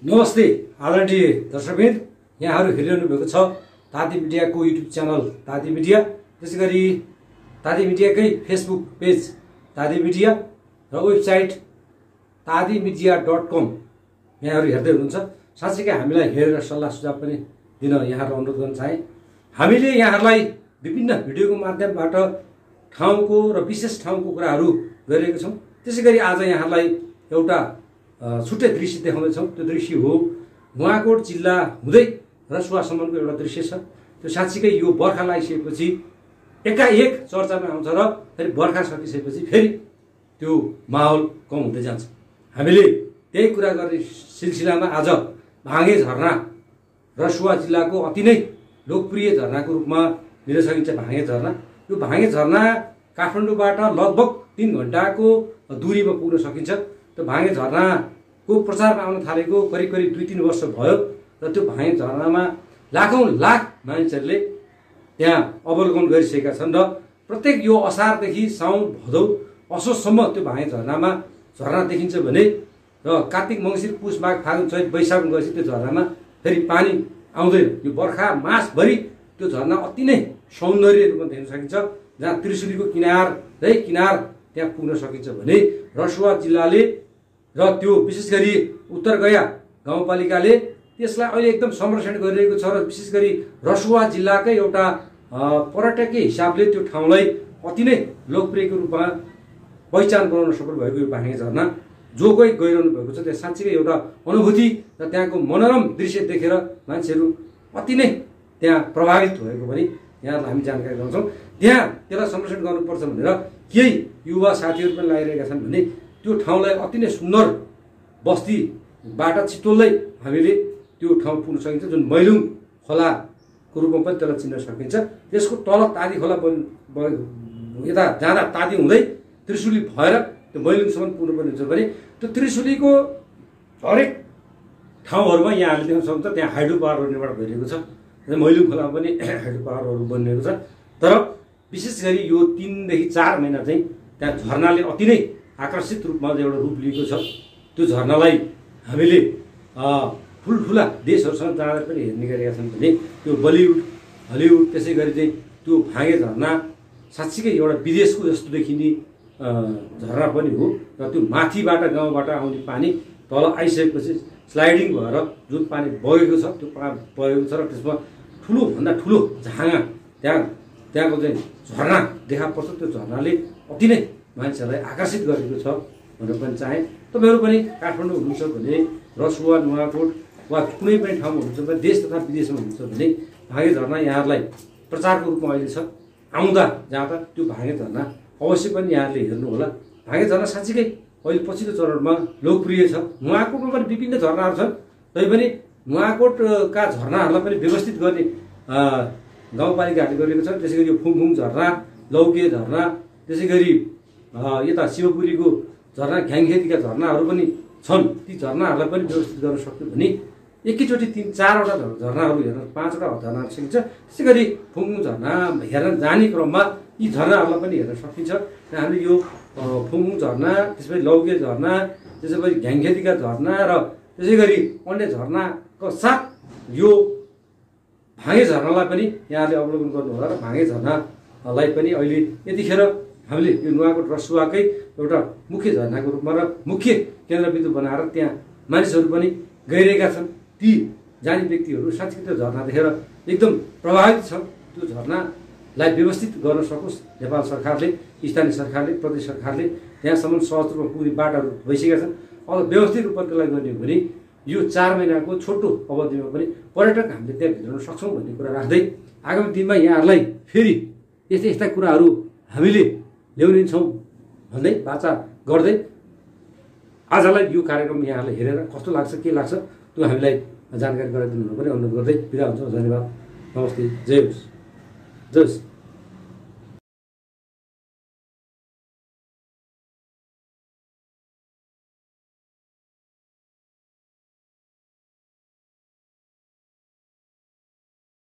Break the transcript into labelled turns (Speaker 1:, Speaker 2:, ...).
Speaker 1: नमस्ते आदरणीय दर्शकवृन्द, यहाँहरू हेरिरहनु भएको छ ताती मिडियाको युट्युब च्यानल ताती मिडिया, त्यसैगरी ताती मिडियाकै फेसबुक पेज ताती मिडिया र वेबसाइट tadimedia.com यहाँहरू हेर्दै हुनुहुन्छ। साँच्चैकै हामीलाई हेरेर सल्लाह सुझाव पनि दिन यहाँहरूलाई अनुरोध गर्न चाहे। हामीले यहाँहरूलाई विभिन्न भिडियोको माध्यमबाट ठाउँको र विशेष ठाउँको कुराहरू गरिरहेका छौँ। त्यसैगरी आज यहाँहरूलाई एउटा छुट्टै दृश्य देखाउँदैछौँ। त्यो दृश्य हो नुवाकोट जिल्ला हुँदै रसुवासम्मको एउटा दृश्य छ। त्यो साँच्चीकै यो बर्खा लागिसकेपछि एकाएक चर्चामा आउँछ र फेरि बर्खा सकिसकेपछि फेरि त्यो माहौल कम हुँदै जान्छ। हामीले त्यही कुरा गर्ने सिलसिलामा आज भाँगे झरना रसुवा जिल्लाको अति नै लोकप्रिय झरनाको रूपमा लिन सकिन्छ। भाँगे झरना, यो भाँगे झरना काठमाडौँबाट लगभग 3 घण्टाको दूरीमा पुग्न सकिन्छ। त्यो भाँगे झरनाको प्रचारमा आउन थालेको करिब 2-3 वर्ष भयो र त्यो भाँगे झरनामा लाखौं लाख मानिसहरूले त्यहाँ अवलोकन गरिसकेका छन् र प्रत्येक यो असारदेखि साउन भदौ असोजसम्म त्यो भाँगे झरनामा झरना देखिन्छ भने र कार्तिक मङ्सिर पुष माघ फागुन चैत वैशाखमा गएपछि त्यो झरनामा फेरि पानी आउँदैन। यो बर्खा मासभरि त्यो झरना अति नै सौन्दर्य रूपमा देख्न सकिन्छ। जहाँ त्रिशुलीको किनारै किनार त्यहाँ पुग्न सकिन्छ भने रसुवा जिल्लाले र त्यो विशेष गरी उत्तर गया गाउँपालिकाले त्यसलाई अहिले एकदम संरक्षण गरिरहेको छ र विशेष गरी रसुवा जिल्लाकै एउटा पर्यटकीय हिसाबले त्यो ठाउँलाई अति नै लोकप्रियको रूपमा पहिचान बनाउन सफल भएको यो भाँगे झरना जो कोही गइरहनु भएको छ त्यहाँ साँच्चीकै एउटा अनुभूति र त्यहाँको मनोरम दृश्य देखेर मान्छेहरू अति नै त्यहाँ प्रभावित भएको पनि यहाँलाई हामी जानकारी गराउँछौँ। त्यहाँ त्यसलाई संरक्षण गर्नुपर्छ भनेर केही युवा साथीहरू पनि लागिरहेका छन् भने त्यो ठाउँलाई अति नै सुन्दर बस्तीबाट चितोल्दै हामीले त्यो ठाउँ पुग्न सकिन्छ। जुन मैलुङ खोलाको रूपमा पनि त्यसलाई चिन्न सकिन्छ। त्यसको तल तादी खोला यता जाँदा तादी हुँदै त्रिशुली भएर त्यो मैलुङसम्म पुग्नुपर्ने हुन्छ भने त्यो त्रिशुलीको हरेक ठाउँहरूमा यहाँले देख्न सक्नुहुन्छ त्यहाँ हाइड्रो पावरहरू निर्माण भइरहेको छ। मैलुङ खोलामा पनि हाइड्रो पावरहरू बनिरहेको छ। तर विशेष गरी यो 3 देखि 4 महिना चाहिँ त्यहाँ झरनाले अति नै आकर्षित रूपमा एउटा रूप लिएको छ। त्यो झरनालाई हामीले ठुल्ठुला देशहरूसँग जाँदा पनि हेर्ने गरेका छन् भने त्यो बलिउड हलिउड त्यसै गरी चाहिँ त्यो भाँगे झरना साँच्चीकै एउटा विदेशको जस्तो देखिने झरना पनि हो र त्यो माथिबाट गाउँबाट आउने पानी तल आइसकेपछि स्लाइडिङ भएर जुन पानी बगेको छ त्यो बगेको छ र त्यसमा ठुलोभन्दा ठुलो झाँगा त्यहाँको चाहिँ झरना देखा पर्छ। त्यो झरनाले अति नै मान्छेहरूलाई आकर्षित गरेको छ भनेर पनि चाहे। तपाईँहरू पनि काठमाडौँ हुनुहुन्छ भने रसुवा नुवाकोट वा कुनै पनि ठाउँमा हुनुहुन्छ भने देश तथा विदेशमा हुनुहुन्छ भने भाँगे झरना यहाँहरूलाई प्रचारको रूपमा अहिले छ। आउँदा जाँदा त्यो भाँगे झरना अवश्य पनि यहाँहरूले हेर्नुहोला। भाँगे झरना साँच्चीकै अहिले पछिल्लो चरणमा लोकप्रिय छ। नुवाकोटमा पनि विभिन्न झरनाहरू छन्, तैपनि नुवाकोटका झरनाहरूलाई पनि व्यवस्थित गर्ने गाउँपालिकाहरूले गरेको छ। त्यसै गरी यो फुङफुङ झरना, लौके झरना, त्यसै गरी यता शिवपुरीको झरना, घ्याङखेतीका झरनाहरू पनि छन्। ती झरनाहरूलाई पनि व्यवस्थित गर्न सक्यो भने एकैचोटि 3-4वटा झरनाहरू हेर्न 5वटा झरनाहरू सकिन्छ। त्यसै गरी फुङफुङ झरना हेर्न जाने क्रममा यी झरनाहरूलाई पनि हेर्न सकिन्छ। र हामीले यो फुङफुङ झरना, त्यसपछि लौके झरना, त्यसै गरी घ्याङखेतीका झरना र त्यसै गरी अन्य झरनाको साथ यो भाँगे झरनालाई पनि यहाँले अवलोकन गर्नुहोला। र भाँगे झरनालाई पनि अहिले यतिखेर हामीले यो नुवाकोट रसुवाकै एउटा मुख्य झरनाको रूपमा र मुख्य केन्द्रबिन्दु बनाएर त्यहाँ मानिसहरू पनि गइरहेका छन्। ती जाने व्यक्तिहरू साँच्चै त्यो झरना देखेर एकदम प्रभावित छ। त्यो झरनालाई व्यवस्थित गर्न सकोस् नेपाल सरकारले, स्थानीय सरकारले, प्रदेश सरकारले त्यहाँसम्म सहज रूपमा पुग्ने बाटाहरू भइसकेका छन्। अब व्यवस्थित रूपमा त्यसलाई गर्ने हो भने यो 4 महिनाको छोटो अवधिमा पनि पर्यटक हामीले त्यहाँ भित्राउन सक्छौँ भन्ने कुरा राख्दै आगामी दिनमा यहाँहरूलाई फेरि यस्ता कुराहरू हामीले ल्याउनेछौँ भन्दै वाचा गर्दै आजलाई यो कार्यक्रम यहाँहरूले हेरेर कस्तो लाग्छ, के लाग्छ त्यो हामीलाई जानकारी गराइदिनु पनि अनुरोध गर्दै बिदा हुन्छ। धन्यवाद, नमस्ते, जय होस्, जय होस्।